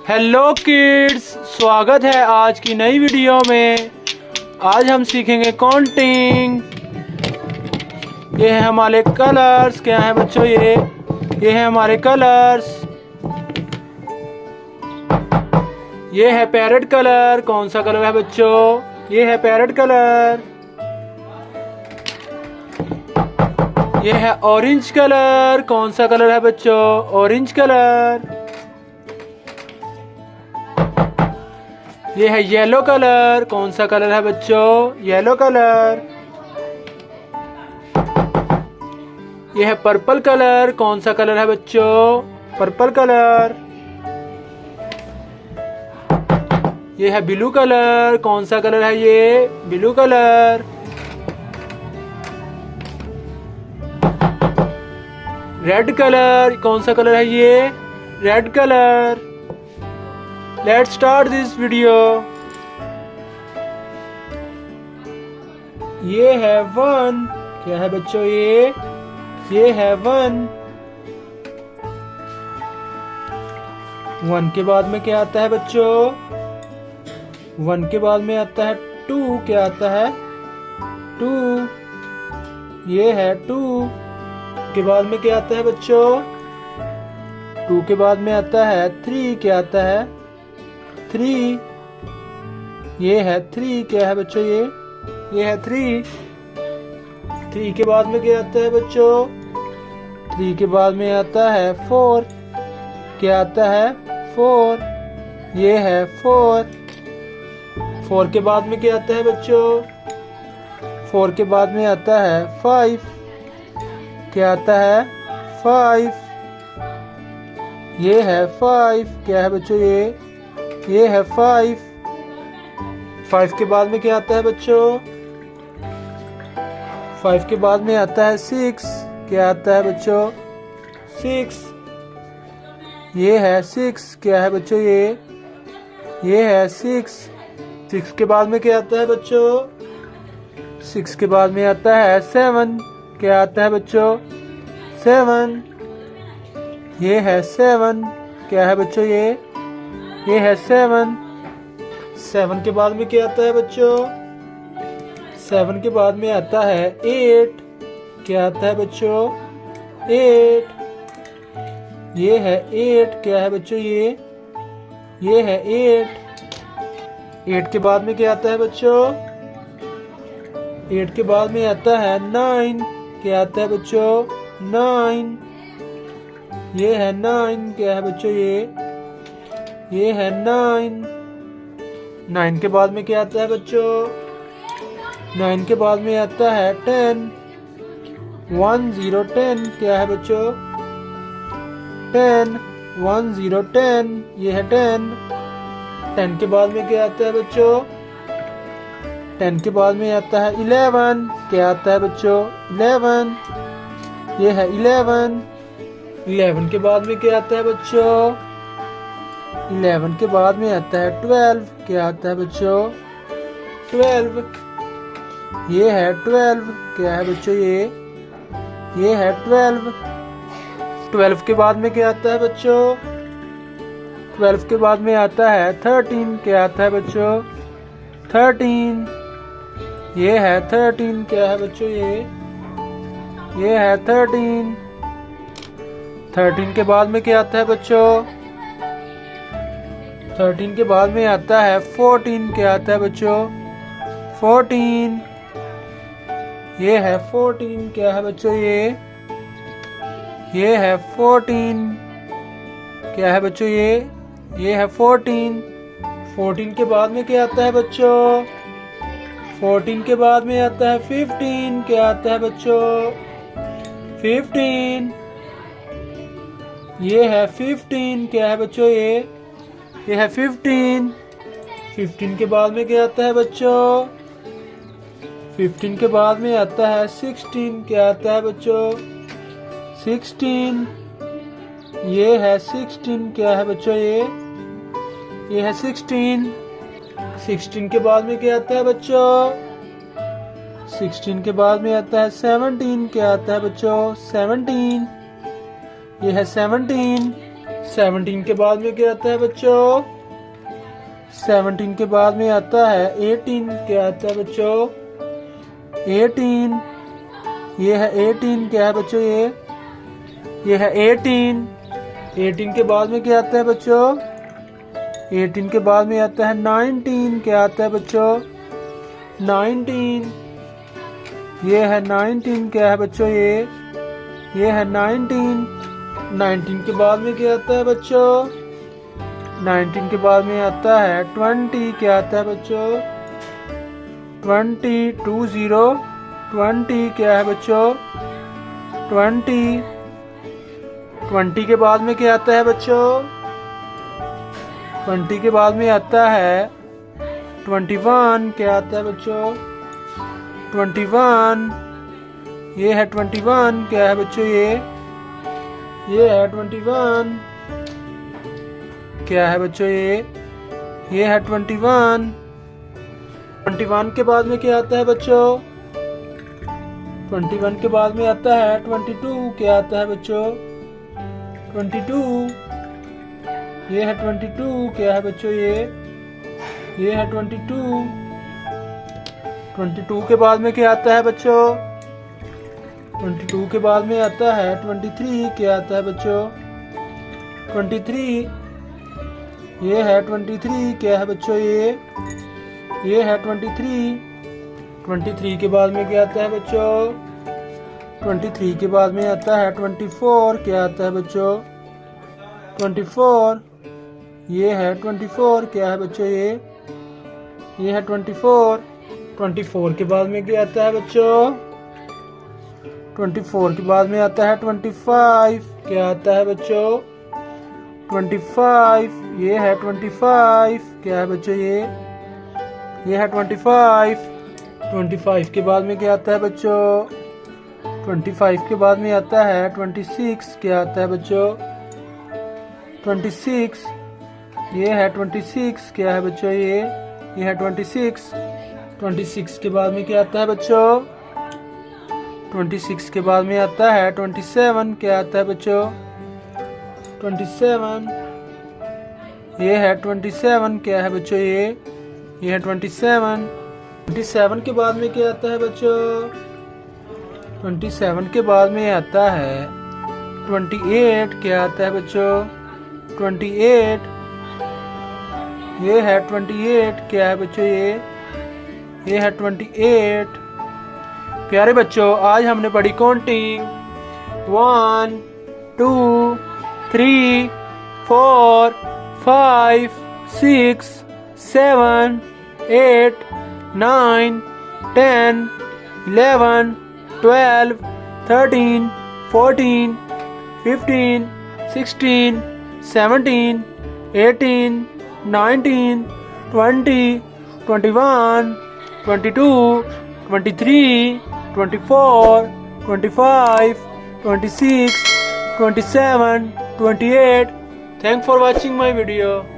Hello kids, स्वागत है आज की नई वीडियो में। आज हम सीखेंगे काउंटिंग। ये है हमारे कलर्स। क्या है बच्चों? ये है हमारे कलर्स। ये है पैरेट कलर। कौन सा कलर है बच्चों? ये है पैरेट कलर। ये है ऑरेंज कलर। कौन सा कलर है बच्चों? Orange colour. ये है येलो कलर। कौन सा कलर है बच्चों? Yellow colour. ये है पर्पल कलर। कौन सा कलर है बच्चों? Purple colour. ये है ब्लू कलर। कौन सा कलर है ये? Blue colour. Red colour. कौन सा कलर है ये? Red colour. Let's start this video. ये है 1। क्या है बच्चों ये है 1। 1 के बाद में क्या आता है बच्चों? 1 के बाद में आता है 2। क्या आता है? 2। ये है 2 के बाद में क्या आता है बच्चों? 2 के बाद में आता है 3। क्या आता है? 3। ये है 3। क्या है बच्चों ये है 3। 3 के बाद में क्या आता है बच्चों? 3 के बाद में आता है 4। क्या आता है? 4। ये है 4। 4 के बाद में क्या आता है बच्चों? 4 के बाद में आता है 5। क्या आता है? 5। ये है 5। क्या है बच्चों ये है 5। 5 के बाद में क्या आता है बच्चों? 5 के बाद में आता है 6। क्या आता है बच्चों? 6। ये है 6। क्या है बच्चों ये है 6। 6 के बाद में क्या आता है बच्चों? 6 के बाद में आता है 7। क्या आता है बच्चों? 7। ये है 7। क्या है बच्चों ये है 7। 7 के बाद में क्या आता है बच्चों? 7 के बाद में आता है 8। क्या आता है बच्चों? 8। ये है 8। क्या है बच्चों ये है 8। 8 के बाद में क्या आता है बच्चों? 8 के बाद में आता है 9। क्या आता है बच्चों? 9। ये है 9। क्या है बच्चों ये है 9। 9 के बाद में क्या आता है बच्चों? 9 के बाद में आता है 10। 1 0 10। क्या है बच्चों? 10। 1 0 10। ये है 10। 10 के बाद में क्या आता है बच्चों? 10 के बाद में आता है 11। क्या आता है बच्चों? 11। ये है 11। 11 के बाद में क्या आता है बच्चों? 11 के बाद में आता है 12। क्या आता है बच्चों? 12। ये है 12। क्या है बच्चों ये है 12। 12 के बाद में क्या आता है बच्चों? 12 के बाद में आता है 13। क्या आता है बच्चों? 13। ये है 13। क्या है बच्चों ये है 13। 13 के बाद में क्या आता है बच्चों? 13 के बाद में आता है 14। क्या आता है बच्चों? 14। ये है 14। क्या है बच्चों ये है 14। क्या है बच्चों ये है 14। 14 के बाद में क्या आता है बच्चों? 14 के बाद में आता है 15। क्या आता है बच्चों? 15। ये है 15। क्या है बच्चों ये है 15। 15 के बाद में क्या आता है बच्चों? 15 के बाद में आता है 16। क्या आता है बच्चों? 16। ये है 16। क्या है बच्चों ये है 16। 16 के बाद में क्या आता है बच्चों? 16 के बाद में आता है 17। क्या आता है बच्चों? 17। ये है 17। 17 के बाद में क्या आता है बच्चों? 17 के बाद में आता है 18। क्या आता है बच्चों? 18। ये है 18। क्या है बच्चों? ये है 18। 18 के बाद में क्या आता है बच्चों? 18 के बाद में आता है 19। क्या आता है बच्चों? 19। ये है 19। क्या है बच्चों? ये है 19। 19 के बाद में क्या आता है बच्चों? 19 के बाद में आता है 20। क्या आता है बच्चों? 20। 20। क्या है बच्चों? 20। 20 के बाद में क्या आता है बच्चों? 20 के बाद में आता है 21। क्या आता है बच्चों? 21। ये है 21। क्या है बच्चों? ये है 21। क्या है बच्चों? ये है 21। 21 के बाद में क्या आता है बच्चों? 21 के बाद में आता है 22। क्या आता है बच्चों? 22। ये है 22। क्या है बच्चों? ये है 22। 22 के बाद में क्या आता है बच्चों? 22 के बाद में आता है 23। क्या आता है बच्चों? 23। ये है 23। क्या है बच्चों? ये है 23। 23 के बाद में क्या आता है बच्चों? 23 के बाद में आता है 24। क्या आता है बच्चों? 24। ये है 24। क्या है बच्चों? ये है 24। 24 के बाद में क्या आता है बच्चों? 24 के बाद में आता है 25। क्या आता है बच्चों? 25। ये है 25। क्या है बच्चों? ये है 25। 25 के बाद में क्या आता है बच्चों? 25 के बाद में आता है 26। क्या आता है बच्चों? 26। ये है 26। क्या है बच्चों? ये है 26। 26 के बाद में क्या आता है बच्चों? 26 के बाद में आता है 27। क्या आता है बच्चों? 27। ये है 27। क्या है बच्चों? ये है 27। 27 के बाद में क्या आता है बच्चों? 27 के बाद में आता है 28। क्या आता है बच्चों? 28। ये है 28। क्या है बच्चों? ये है 28। प्यारे बच्चों, आज हमने पढ़ी counting 1 2 3 4 5 6 7 8 9 10 11 12 13 14 15 16 17 18 19 20 21 22 23 24 25 26 27 28. Thanks for watching my video.